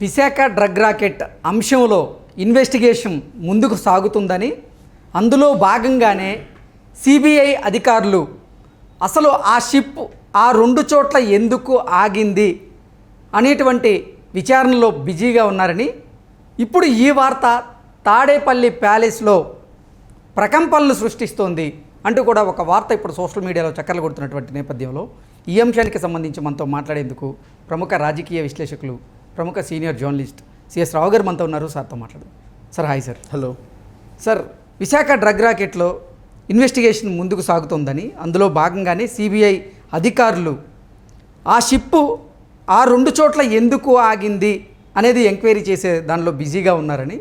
Visakha drug racket అంశంలో investigation ముందుకు సాగుతుందని, అందులో భాగంగానే సిబిఐ అధికారులు అసలు ఆ షిప్ ఆ రెండు చోట్ల ఎందుకు ఆగింది అనేటువంటి విచారణలో బిజీగా ఉన్నారని, ఇప్పుడు ఈ వార్త తాడేపల్లి ప్యాలెస్లో ప్రకంపనలు సృష్టిస్తోంది అంటూ కూడా ఒక వార్త ఇప్పుడు సోషల్ మీడియాలో చక్కర్లు కొడుతున్నటువంటి నేపథ్యంలో ఈ అంశానికి సంబంధించి మనతో మాట్లాడేందుకు ప్రముఖ రాజకీయ విశ్లేషకులు, ప్రముఖ సీనియర్ జర్నలిస్ట్ సిఎస్ రావు గారు మనతో ఉన్నారు. సార్తో మాట్లాడదాం. Sir hi sir. Hello sir. Visakha drug రాకెట్లో ఇన్వెస్టిగేషన్ ముందుకు సాగుతోందని, అందులో భాగంగానే సిబిఐ అధికారులు ఆ షిప్పు ఆ రెండు చోట్ల ఎందుకు ఆగింది అనేది ఎంక్వైరీ చేసే దానిలో బిజీగా ఉన్నారని,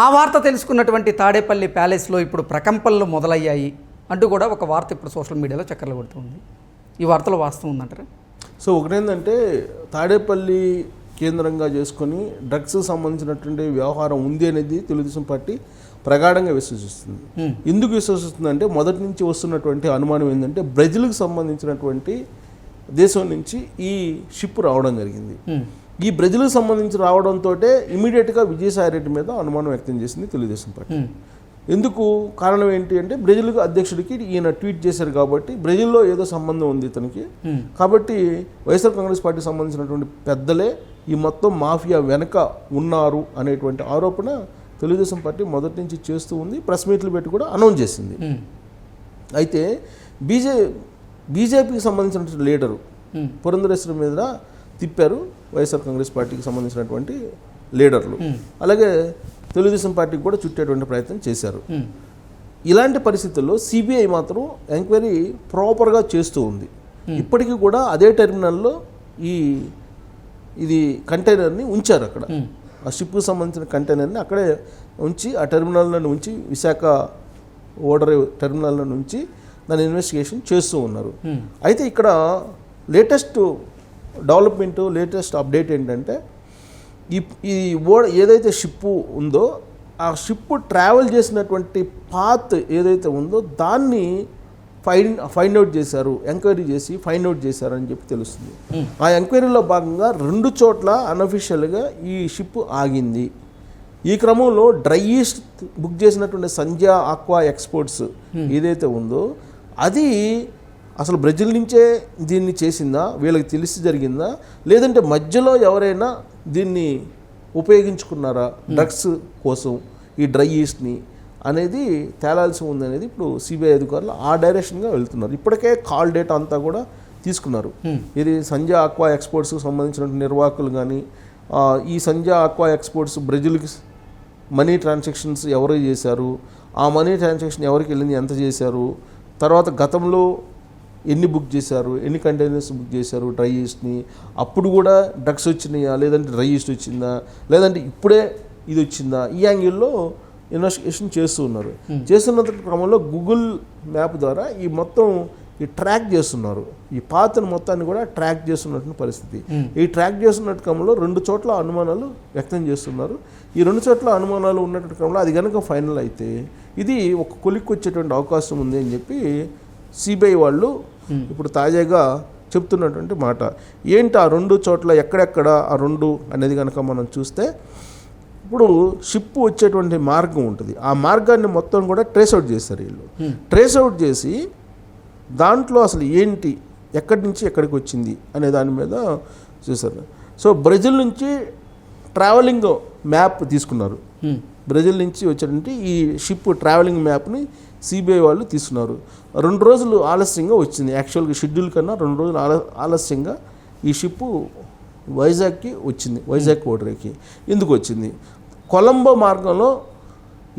ఆ వార్త తెలుసుకున్నటువంటి తాడేపల్లి ప్యాలెస్లో ఇప్పుడు ప్రకంపనలు మొదలయ్యాయి అంటూ కూడా ఒక వార్త ఇప్పుడు సోషల్ మీడియాలో చక్కర్లు కొడుతుంది. ఈ వార్తలో వాస్తవం ఉందంటారా? సో ఒకటేంటంటే తాడేపల్లి కేంద్రంగా చేసుకొని డ్రగ్స్ సంబంధించినటువంటి వ్యవహారం ఉంది అనేది తెలుగుదేశం పార్టీ ప్రగాఢంగా విశ్వసిస్తుంది. ఎందుకు విశ్వసిస్తుందంటే మొదటి నుంచి వస్తున్నటువంటి అనుమానం ఏంటంటే బ్రెజిల్కి సంబంధించినటువంటి దేశం నుంచి ఈ షిప్ రావడం జరిగింది. ఈ బ్రెజిల్కి సంబంధించి రావడంతో ఇమీడియట్గా విజయసాయిరెడ్డి మీద అనుమానం వ్యక్తం చేసింది తెలుగుదేశం పార్టీ. ఎందుకు కారణం ఏంటి అంటే బ్రెజిల్ అధ్యక్షుడికి ఈయన ట్వీట్ చేశారు కాబట్టి బ్రెజిల్లో ఏదో సంబంధం ఉంది ఇతనికి, కాబట్టి వైఎస్ఆర్ కాంగ్రెస్ పార్టీకి సంబంధించినటువంటి పెద్దలే ఈ మొత్తం మాఫియా వెనక ఉన్నారు అనేటువంటి ఆరోపణ తెలుగుదేశం పార్టీ మొదటి నుంచి చేస్తూ ఉంది. ప్రెస్ మీట్లు పెట్టి కూడా అనౌన్స్ చేసింది. అయితే బీజేపీకి సంబంధించినటువంటి లీడరు పురంధరేశ్వరి మీద తిప్పారు వైఎస్ఆర్ కాంగ్రెస్ పార్టీకి సంబంధించినటువంటి లీడర్లు, అలాగే తెలుగుదేశం పార్టీకి కూడా చుట్టేటువంటి ప్రయత్నం చేశారు. ఇలాంటి పరిస్థితుల్లో సిబిఐ మాత్రం ఎంక్వైరీ ప్రాపర్గా చేస్తూ ఉంది. ఇప్పటికీ కూడా అదే టెర్మినల్లో ఇది కంటైనర్ని ఉంచారు. అక్కడ ఆ షిప్కు సంబంధించిన కంటైనర్ని అక్కడే ఉంచి ఆ టెర్మినల్లో ఉంచి విశాఖ ఓడర్ టెర్మినల్లో నుంచి దాని ఇన్వెస్టిగేషన్ చేస్తూ ఉన్నారు. అయితే ఇక్కడ లేటెస్ట్ డెవలప్మెంట్, లేటెస్ట్ అప్డేట్ ఏంటంటే ఈ ఏదైతే షిప్పు ఉందో ఆ షిప్పు ట్రావెల్ చేసినటువంటి పాత్ ఏదైతే ఉందో దాన్ని ఫైండ్ అవుట్ చేశారు, ఎంక్వైరీ చేసి ఫైండ్ అవుట్ చేశారు అని చెప్పి తెలుస్తుంది. ఆ ఎంక్వైరీలో భాగంగా రెండు చోట్ల అన్అఫీషియల్గా ఈ షిప్ ఆగింది. ఈ క్రమంలో డ్రై ఈస్ట్ బుక్ చేసినటువంటి సంధ్యా ఆక్వా ఎక్స్పోర్ట్స్ ఏదైతే ఉందో అది అసలు బ్రెజిల్ నుంచే దీన్ని చేసిందా, వీళ్ళకి తెలిసి జరిగిందా, లేదంటే మధ్యలో ఎవరైనా దీన్ని ఉపయోగించుకున్నారా డ్రగ్స్ కోసం ఈ డ్రై ఈస్ట్ని అనేది తేలాల్సి ఉంది అనేది ఇప్పుడు సిబిఐ అధికారులు ఆ డైరెక్షన్గా వెళ్తున్నారు. ఇప్పటికే కాల్ డేటా అంతా కూడా తీసుకున్నారు. ఇది సంధ్యా ఆక్వా ఎక్స్పోర్ట్స్కి సంబంధించిన నిర్వాహకులు కానీ, ఈ సంధ్యా ఆక్వా ఎక్స్పోర్ట్స్ బ్రెజిల్కి మనీ ట్రాన్సాక్షన్స్ ఎవరు చేశారు, ఆ మనీ ట్రాన్సాక్షన్ ఎవరికి వెళ్ళింది, ఎంత చేశారు, తర్వాత గతంలో ఎన్ని బుక్ చేశారు, ఎన్ని కంటైనర్స్ బుక్ చేశారు డ్రై ఈస్ట్ని, అప్పుడు కూడా డ్రగ్స్ వచ్చినాయా, లేదంటే డ్రై ఈస్ట్ వచ్చిందా, లేదంటే ఇప్పుడే ఇది వచ్చిందా, ఈ యాంగిల్లో ఇన్వెస్టిగేషన్ చేస్తూ ఉన్నారు. చేస్తున్న క్రమంలో గూగుల్ మ్యాప్ ద్వారా ఈ మొత్తం ట్రాక్ చేస్తున్నారు. ఈ పాత్ర మొత్తాన్ని కూడా ట్రాక్ చేస్తున్నటువంటి పరిస్థితి. ఈ ట్రాక్ చేస్తున్నట్టు క్రమంలో రెండు చోట్ల అనుమానాలు వ్యక్తం చేస్తున్నారు. ఈ రెండు చోట్ల అనుమానాలు ఉన్నటువంటి క్రమంలో అది కనుక ఫైనల్ అయితే ఇది ఒక కొలిక్కి వచ్చేటువంటి అవకాశం ఉంది అని చెప్పి సిబిఐ వాళ్ళు ఇప్పుడు తాజాగా చెప్తున్నటువంటి మాట. ఏంటి ఆ రెండు చోట్ల ఎక్కడెక్కడ ఆ రెండు అనేది కనుక మనం చూస్తే ఇప్పుడు షిప్ వచ్చేటువంటి మార్గం ఉంటుంది. ఆ మార్గాన్ని మొత్తం కూడా ట్రేస్ అవుట్ చేస్తారు వీళ్ళు. ట్రేస్ అవుట్ చేసి దాంట్లో అసలు ఏంటి, ఎక్కడి నుంచి ఎక్కడికి వచ్చింది అనే దాని మీద చూసారు. సో బ్రెజిల్ నుంచి ట్రావెలింగ్ మ్యాప్ తీసుకున్నారు. బ్రెజిల్ నుంచి వచ్చేటువంటి ఈ షిప్ ట్రావెలింగ్ మ్యాప్ని సిబిఐ వాళ్ళు తీసుకున్నారు. 2 రోజులు ఆలస్యంగా వచ్చింది. యాక్చువల్గా షెడ్యూల్ కన్నా 2 రోజులు ఆలస్యంగా ఈ షిప్పు వైజాగ్కి వచ్చింది. వైజాగ్ ఓడరేకి ఎందుకు వచ్చింది? కొలంబో మార్గంలో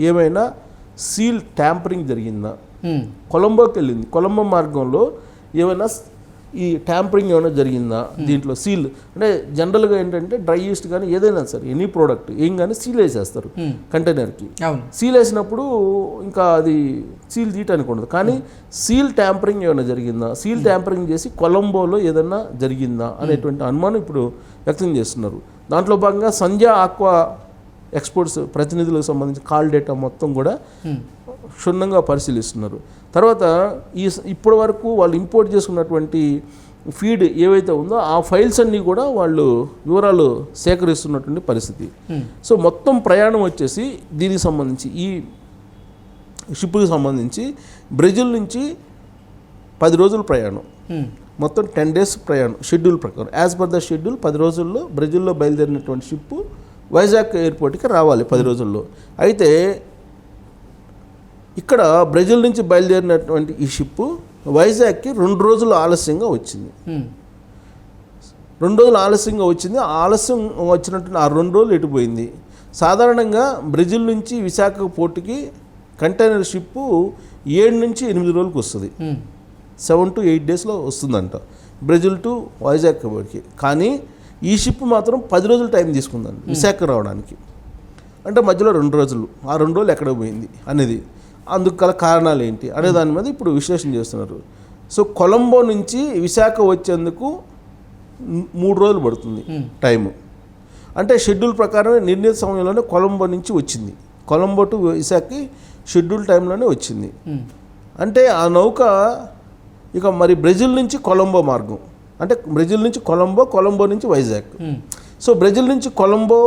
ఏమైనా సీల్ ట్యాంపరింగ్ జరిగిందా? కొలంబోకి వెళ్ళింది. కొలంబో మార్గంలో ఏమైనా ఈ ట్యాంపరింగ్ ఏమైనా జరిగిందా? దీంట్లో సీల్ అంటే జనరల్గా ఏంటంటే డ్రై ఈస్ట్ కానీ ఏదైనా సరే ఎనీ ప్రోడక్ట్ ఏం కానీ సీల్ వేసేస్తారు కంటైనర్కి. సీల్ వేసినప్పుడు ఇంకా అది సీల్ తీయటానికి ఉండదు. కానీ సీల్ ట్యాంపరింగ్ ఏమైనా జరిగిందా, సీల్ ట్యాంపరింగ్ చేసి కొలంబోలో ఏదైనా జరిగిందా అనేటువంటి అనుమానం ఇప్పుడు వ్యక్తం చేస్తున్నారు. దాంట్లో భాగంగా సంధ్యా ఆక్వా ఎక్స్పోర్ట్స్ ప్రతినిధులకు సంబంధించి కాల్ డేటా మొత్తం కూడా క్షుణ్ణంగా పరిశీలిస్తున్నారు. తర్వాత ఇప్పటి వరకు వాళ్ళు ఇంపోర్ట్ చేసుకున్నటువంటి ఫీడ్ ఏవైతే ఉందో ఆ ఫైల్స్ అన్నీ కూడా వాళ్ళు వివరాలు సేకరిస్తున్నటువంటి పరిస్థితి. సో మొత్తం ప్రయాణం వచ్చేసి దీనికి సంబంధించి ఈ షిప్కి సంబంధించి బ్రెజిల్ నుంచి 10 రోజుల ప్రయాణం, మొత్తం 10 days ప్రయాణం షెడ్యూల్ ప్రకారం. యాజ్ పర్ ద షెడ్యూల్ 10 రోజుల్లో బ్రెజిల్లో బయలుదేరినటువంటి షిప్ వైజాగ్ ఎయిర్పోర్ట్కి రావాలి 10 రోజుల్లో. అయితే ఇక్కడ బ్రెజిల్ నుంచి బయలుదేరినటువంటి ఈ షిప్ వైజాగ్కి 2 రోజులు ఆలస్యంగా వచ్చింది. 2 రోజులు ఆలస్యంగా వచ్చింది. ఆలస్యం వచ్చినట్టు ఆ 2 రోజులు ఎటుపోయింది. సాధారణంగా బ్రెజిల్ నుంచి విశాఖ పోర్టుకి కంటైనర్ షిప్పు 7 నుంచి 8 రోజులకు వస్తుంది. 7 to 8 daysలో వస్తుందంట బ్రెజిల్ టు వైజాగ్ పోర్టుకి. కానీ ఈ షిప్ మాత్రం 10 రోజులు టైం తీసుకుందండి విశాఖ రావడానికి. అంటే మధ్యలో 2 రోజులు, ఆ 2 రోజులు ఎక్కడ పోయింది అనేది, అందుకు గల కారణాలు ఏంటి అనే దాని మీద ఇప్పుడు విశ్లేషణ చేస్తున్నారు. సో కొలంబో నుంచి విశాఖ వచ్చేందుకు 3 రోజులు పడుతుంది టైము. అంటే షెడ్యూల్ ప్రకారమే నిర్ణీత సమయంలోనే కొలంబో నుంచి వచ్చింది. కొలంబో టు విశాఖకి షెడ్యూల్ టైంలోనే వచ్చింది. అంటే ఆ నౌక ఇక మరి బ్రెజిల్ నుంచి కొలంబో మార్గం, అంటే బ్రెజిల్ నుంచి కొలంబో, కొలంబో నుంచి వైజాగ్. సో బ్రెజిల్ నుంచి కొలంబో,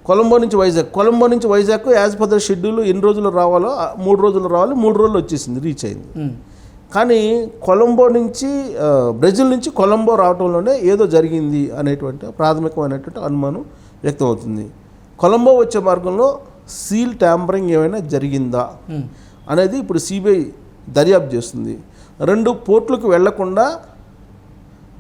కొలంబో నుంచి వైజాగ్, కొలంబో నుంచి Vizag as per the schedule ఎన్ని రోజులు రావాలో 3 రోజులు రావాలి, 3 రోజులు వచ్చేసింది, రీచ్ అయింది. కానీ కొలంబో నుంచి బ్రెజిల్ నుంచి కొలంబో రావడంలోనే ఏదో జరిగింది అనేటువంటి ప్రాథమికమైనటువంటి అనుమానం వ్యక్తమవుతుంది. కొలంబో వచ్చే మార్గంలో సీల్ ట్యాంపరింగ్ ఏమైనా జరిగిందా అనేది ఇప్పుడు సిబిఐ దర్యాప్తు చేస్తుంది. 2 పోర్టులకు వెళ్లకుండా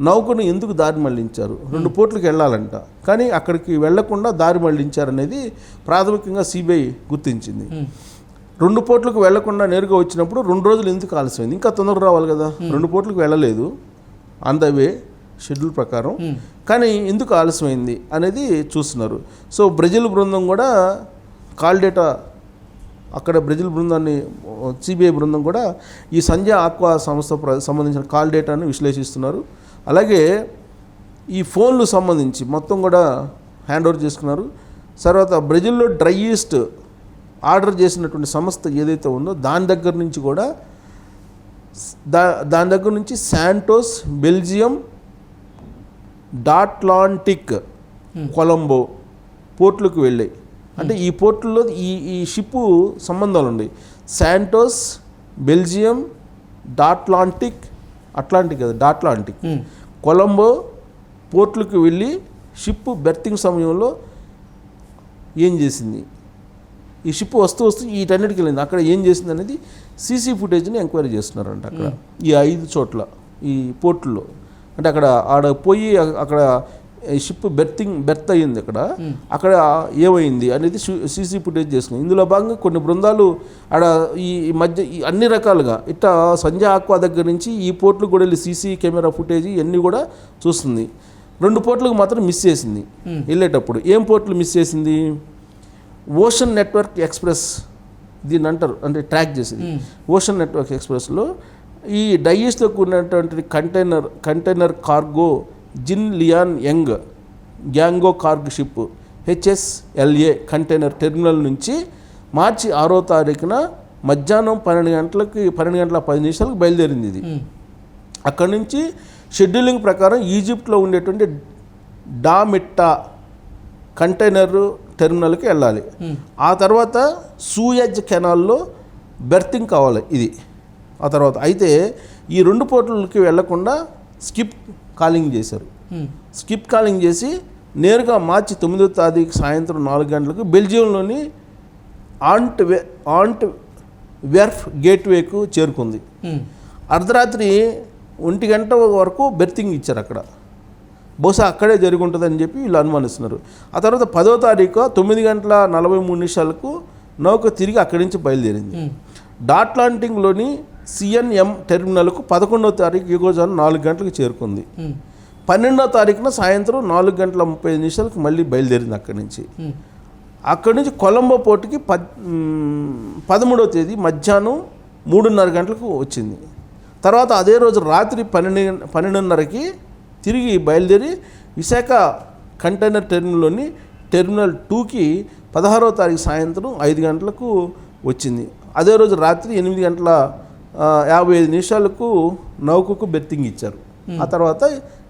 నౌకను ఎందుకు దారి మళ్లించారు? 2 పోర్టులకు వెళ్ళాలంట, కానీ అక్కడికి వెళ్లకుండా దారి మళ్లించారనేది ప్రాథమికంగా సిబిఐ గుర్తించింది. 2 పోర్టులకు వెళ్లకుండా నేరుగా వచ్చినప్పుడు 2 రోజులు ఎందుకు ఆలస్యమైంది? ఇంకా తొందరగా రావాలి కదా. 2 పోర్టులకు వెళ్ళలేదు ఆన్ ద వే షెడ్యూల్ ప్రకారం, కానీ ఎందుకు ఆలస్యమైంది అనేది చూస్తున్నారు. సో బ్రెజిల్ బృందం కూడా కాల్ డేటా, అక్కడ బ్రెజిల్ బృందాన్ని సిబిఐ బృందం కూడా ఈ సంజయ్ ఆక్వా సంస్థ సంబంధించిన కాల్ డేటాను విశ్లేషిస్తున్నారు. అలాగే ఈ ఫోన్లు సంబంధించి మొత్తం కూడా హ్యాండ్ ఓవర్ చేసుకున్నారు. తర్వాత బ్రెజిల్లో డ్రై ఈస్ట్ ఆర్డర్ చేసినటువంటి సంస్థ ఏదైతే ఉందో దాని దగ్గర నుంచి కూడా దాని దగ్గర నుంచి శాంటోస్, బెల్జియం, డాట్లాంటిక్, కొలంబో పోర్టులకు వెళ్ళాయి. అంటే ఈ పోర్టుల్లో ఈ షిప్పు సంబంధాలు ఉన్నాయి. శాంటోస్, బెల్జియం, డాట్లాంటిక్, కొలంబో పోర్టులకు వెళ్ళి షిప్ బెర్తింగ్ సమయంలో ఏం చేసింది, ఈ షిప్ వస్తూ వీటన్నిటికి వెళ్ళింది, అక్కడ ఏం చేసింది అనేది సీసీ ఫుటేజ్ని ఎంక్వైరీ చేస్తున్నారంట అక్కడ ఈ 5 చోట్ల ఈ పోర్టుల్లో. అంటే ఆడ పోయి అక్కడ షిప్ బెర్త్ అయ్యింది, అక్కడ ఏమైంది అనేది సీసీ ఫుటేజ్ చేసుకుంది. ఇందులో భాగంగా కొన్ని బృందాలు ఆడ ఈ మధ్య అన్ని రకాలుగా ఇట్లా సంజయ్ ఆక్వా దగ్గర నుంచి ఈ పోర్టులకు కూడా వెళ్ళి సీసీ కెమెరా ఫుటేజ్ ఇవన్నీ కూడా చూస్తుంది. 2 పోర్టులకు మాత్రం మిస్ చేసింది వెళ్ళేటప్పుడు. ఏం పోర్టులు మిస్ చేసింది? ఓషన్ నెట్వర్క్ ఎక్స్ప్రెస్ దీన్ని అంటారు, అంటే ట్రాక్ చేసింది. ఓషన్ నెట్వర్క్ ఎక్స్ప్రెస్లో ఈ డైఈస్తో కూడినటువంటి container cargo Xin Lianyungang cargo ship HSLA container terminal నుంచి మార్చి 6వ తారీఖున మధ్యాహ్నం 12:10 బయలుదేరింది. ఇది అక్కడి నుంచి షెడ్యూలింగ్ ప్రకారం ఈజిప్ట్లో ఉండేటువంటి డామిట్టా కంటైనర్ టెర్మినల్కి వెళ్ళాలి. ఆ తర్వాత సూయజ్ కెనాల్లో బెర్తింగ్ కావాలి ఇది. ఆ తర్వాత అయితే ఈ 2 పోర్టులకి వెళ్లకుండా స్కిప్ కాలింగ్ చేశారు. స్కిప్ కాలింగ్ చేసి నేరుగా మార్చి 9వ తారీఖు సాయంత్రం 4 గంటలకు బెల్జియంలోని ఆంట్ వెర్ఫ్ గేట్వేకు చేరుకుంది. అర్ధరాత్రి 1 గంట వరకు బెర్తింగ్ ఇచ్చారు అక్కడ. బహుశా అక్కడే జరిగి ఉంటుందని చెప్పి వీళ్ళు అనుమానిస్తున్నారు. ఆ తర్వాత 10వ తారీఖు 9:43 నౌక తిరిగి అక్కడి నుంచి బయలుదేరింది. డాట్లాంటిక్లోని CNM టెర్మినల్కు 11వ తారీఖు యుగోజాను 4 గంటలకు చేరుకుంది. 12వ తారీఖున సాయంత్రం 4:35 మళ్ళీ బయలుదేరింది అక్కడి నుంచి. అక్కడి నుంచి కొలంబో పోర్టుకి 13వ తేదీ మధ్యాహ్నం 3:30 గంటలకు వచ్చింది. తర్వాత అదే రోజు రాత్రి 12:30కి తిరిగి బయలుదేరి విశాఖ కంటైనర్ టెర్మినల్లోని టెర్మినల్ 2కి 16వ తారీఖు సాయంత్రం 5 గంటలకు వచ్చింది. అదే రోజు రాత్రి 8:55 నౌకకు బెర్తింగ్ ఇచ్చారు. ఆ తర్వాత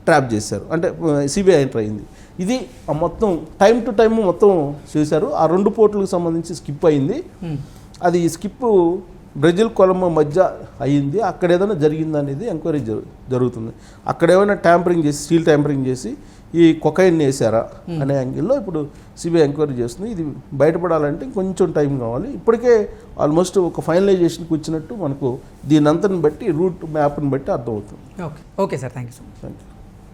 ట్రాప్ చేశారు, అంటే సిబిఐ ఎంటర్ అయింది. ఇది ఆ మొత్తం టైం టు టైం మొత్తం చేశారు. ఆ 2 పోర్టులకు సంబంధించి స్కిప్ అయింది. అది స్కిప్ బ్రెజిల్ కొలంబో మధ్య అయ్యింది. అక్కడ ఏదైనా జరిగిందా అనేది ఎంక్వైరీ జరుగుతుంది. అక్కడ ఏమైనా ట్యాంపరింగ్ చేసి, స్టీల్ ట్యాంపరింగ్ చేసి ఈ కొకైన్ వేసారా అనే యాంగిల్లో ఇప్పుడు సిబిఐ ఎంక్వైరీ చేస్తుంది. ఇది బయటపడాలంటే కొంచెం టైం కావాలి. ఇప్పటికే ఆల్మోస్ట్ ఒక ఫైనలైజేషన్కి వచ్చినట్టు మనకు దీని అంతని బట్టి, రూట్ మ్యాప్ని బట్టి అర్థమవుతుంది. Okay sir, thank you so much. Thank you.